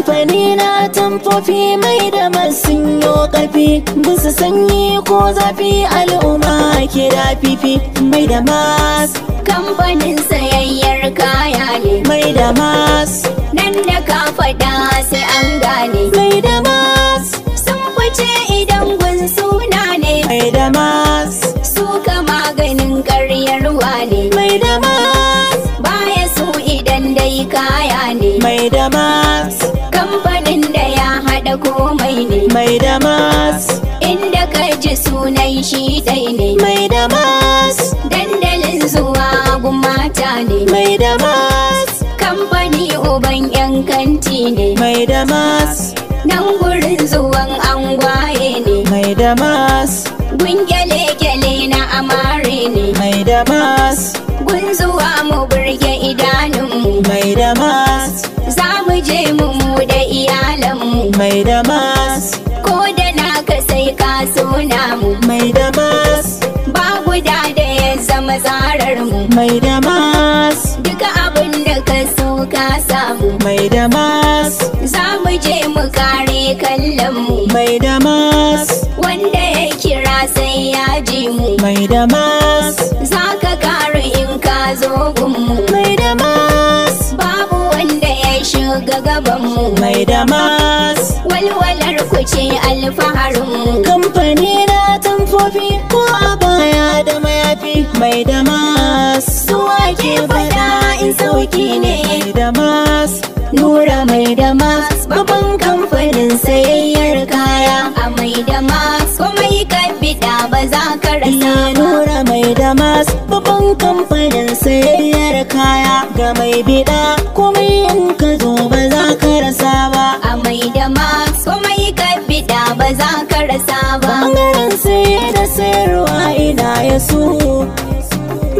Kamfani na tamfofi mai da masun yo ƙarfi, bisa sanyi ko zafi al'umma ke da fifi. Mai da mas kamfanin sayayyar kaya ne. mai da mas Nan da ka faɗa sai an gane. mai da mas Sun fice idan gun suna ne. mai da mas Suka maganin ƙaryarwa ne. mai da mas Baya su idan dai kaya ne. mai da mas Kamfanin da ya haɗa komai ne. mai da mas Inda ka ji sunan shi ɗai ne. mai da mas Dandalin zuwa gun mata ne. mai da mas Kamfani uban 'yan kanti ne. mai da mas Nan gurin zuwan angwaye ne. mai da mas Gun gyale-gyale na amare ne. mai da mas Gun zuwa mu burge idanunmu. mai da mas Za mu je mu da iyalanmu. mai da mas Ko da naka sai ka so namu. mai da mas Ba guda da ya zama tsararmu. mai da mas Duka abin da ka so ka samu. mai da mas Za mu je mu kare kallonmu. mai da mas Wanda ya kira sai ya ji mu. mai da mas Za ka karu in ka zo gunmu. mai da mas Babu wanda ya shiga gabanmu. mai da mas Walwalar ku ce alfaharinmu. kamfani na tamfofi ko a baya da mayafi mai da mas Su ake fada in sauki ne. mai da mas Nura mai da mas babban kamfanin sayayyar kaya. A mai da mas komai ka bida ba za ka rasa iya ba. nura mai da mas babban kamfanin sayayyar kaya ga mai bida komai in ka zo ba za ka rasa ba A mai da mas komai ka bida ba za ka rasa ba. bangaren saye da sayarwa ina ya su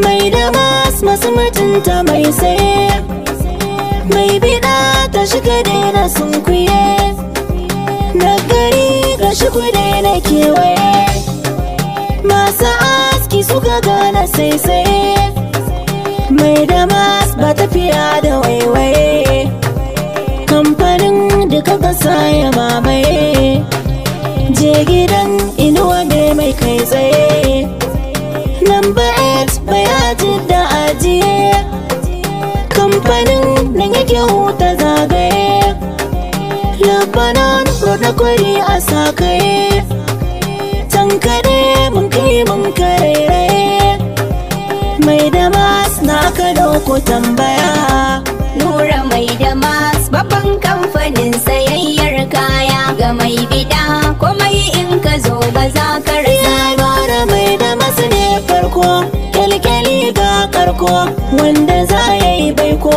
mai da mas masu mutunta mai saye mai bida ta shiga daina sunkuye na gari ga shi ku daina kewaye masu aski suka gana saisaye mai da mas ba tafiya da waiwaye kamfanin duka kasa ya mamaye je gidan inuwa ne mai kai tsaye number 8 bayaji da ajiye kamfanin nan yake huta zagaye Lebanon na kwari a sakaye tankare mun kai mun karairaye mai da mas na ka dauko tambaya Nura mai da mas babban kamfanin sayayyar kaya. Ga mai bida komai in ka zo ba za ka rasa iya bara mai da mas ne farko kyalkyali ga karko wanda za ya yi baiko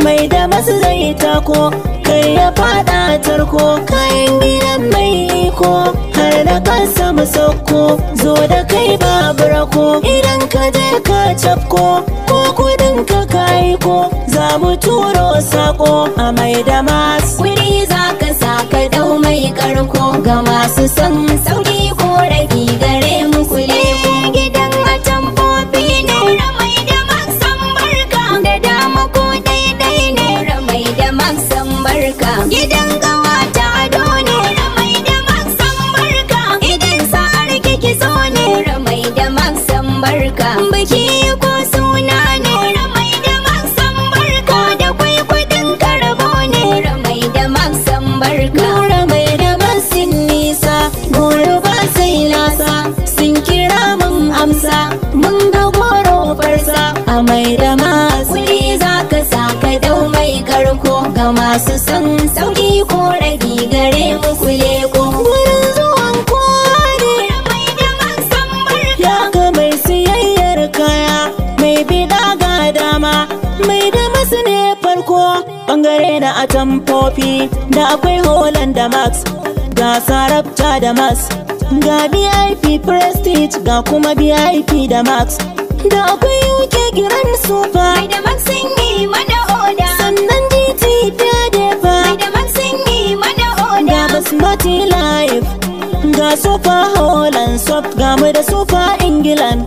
mai da mas zai tako kar ya fada tarko kayan gidan mai iko har da kansa masauko zo da kai babu rako idan ka je ka cafko ko kudin ka kaiko za mu turo sako a mai da mas Wuri za ka sa ka dau mai karko. Ga masu son sauki ko ragi gare mu kule ku. Gidan atamfofi ne. Ramai da maksan barka. Da dama ko daidai ne. Ramai da maksan barka. Gidan gawata ado ne. Ramai da maksan barka. Idan sa'ar kiki zo ne. Ramai da maksan barka. Biki ko suna ne. Ramai da maksan barka. Da kwai kudin karabo ne. Ramai da maksan barka. Nura mai da masin nisa goro ba sai lasa sun kira mun amsa mun ga goro farsa a mai da mas Wuri za ka sa ka dau mai karko. Ga masu son sauki ko ragi gare mu kule ko. wurin zuwan kowa ne Ramai da maksan barka. ya ga mai siyayyar kaya mai bida ga dama mai da masu ne farko bangare na atamfofi da akwai Holland da Max ga Sarabta da Max ga VIP Prestige ga kuma VIP da Max da akwai UK Grand Super Mai da maksan yi mana oda. sannan GT Fiadefa Mai da maksan yi mana ga oda. Basmati Life ga Super Holland Soft ga mu da Super England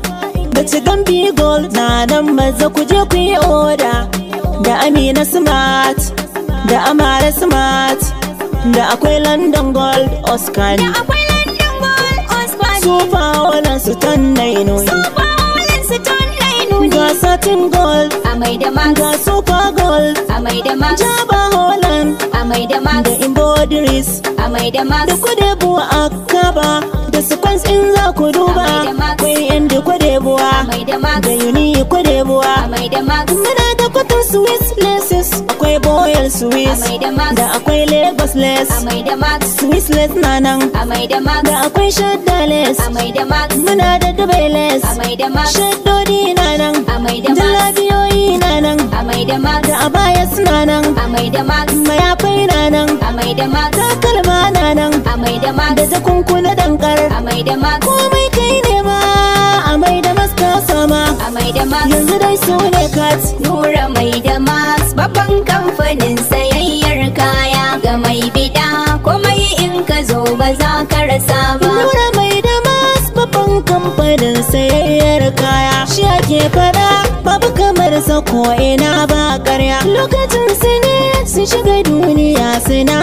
da Cigambi Gold na nan maza ku je ku yi oda da Amina Smart da Amara Smart da akwai London Gold Oscar, da akwai London Gold Oscar, Super Holland su ton nainoni, Super Holland su ton nainoni, ga Satin Gold, amai da max, ga Super Gold, amai da max, Jaba Holland, amai da max, da embroideries, amai da max, da kudebuwa Akaba, da sequence in za ku duba, akwai yan da kudebuwa, amai da max, da uni kudebuwa, amai da max, muna da cotton Swiss laces, akwai Boyal Swiss, amai da max, da akwai Lagos lace, amai da max, Swiss lace na nan, amai da max, da akwai Shadda lace, amai da max, muna da Dubai lace, amai da max, shaddodi na nan, amai da max, jalabiyoyi na nan, amai da max, da abaya suna nan, amai da max, mayafai na nan, amai da max, takalma na nan, amai da max, da jakunkuna dankar, amai da max, komai kai ne ma amai da maska sama, amai da max, yanzu dai su ne kat. Nura mai da max, babban kamfanin sayayyar kaya ga mai bida, komai in ka zo ba za ka rasa ba. Nura mai da mas babban kamfanin sayayyar kaya, shi ake fada babu kamar sa ko ina ba karya. Lokacin su ne su shiga duniya suna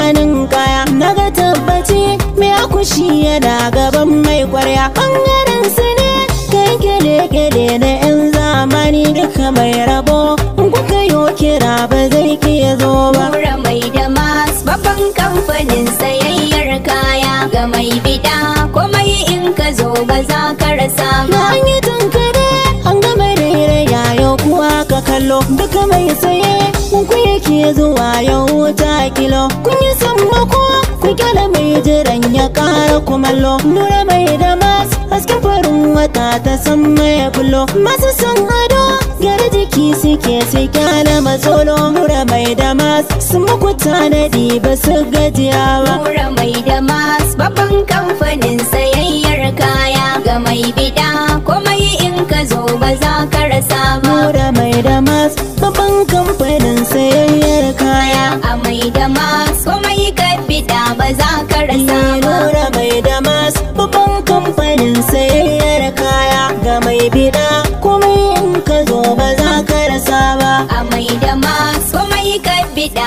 kaya, naga tabbaci mai akushi yana gaban mai kwarya. Bangaren su ne kai gele-gele na 'yan zamani, duka mai rabo kuka yo kira ba zai ke zo ba. Nura mai da max, babban kamfanin sayayyar kaya ga mai bida, komai in ka zo ba za ka rasa ba. Na an yi tankare an gama rairaya yau kuwa ka kallo, duka mai saye ku yake zuwa yau ta kilo. Kun yi sammako ku kyala mai jiran ya kara kumallo. Nura mai da mas hasken farin wata ta san mai bullo, masu son ado gyara jiki suke su kyala matsolo. Nura mai da mas sun muku tanadi ba su gajiya ba. Nura mai da max, babban kamfanin sayayyar kaya ga mai bida, komai in ka zo ba za ka rasa ba. Nura mai da mas babban kamfanin sayayyar kaya, A mai da max, komai ka bida ba za ka rasa ba. Nura mai da mas babban kamfanin sayayyar kaya ga mai bida, komai in ka zo ba za ka rasa ba. A mai da max, komai ka bida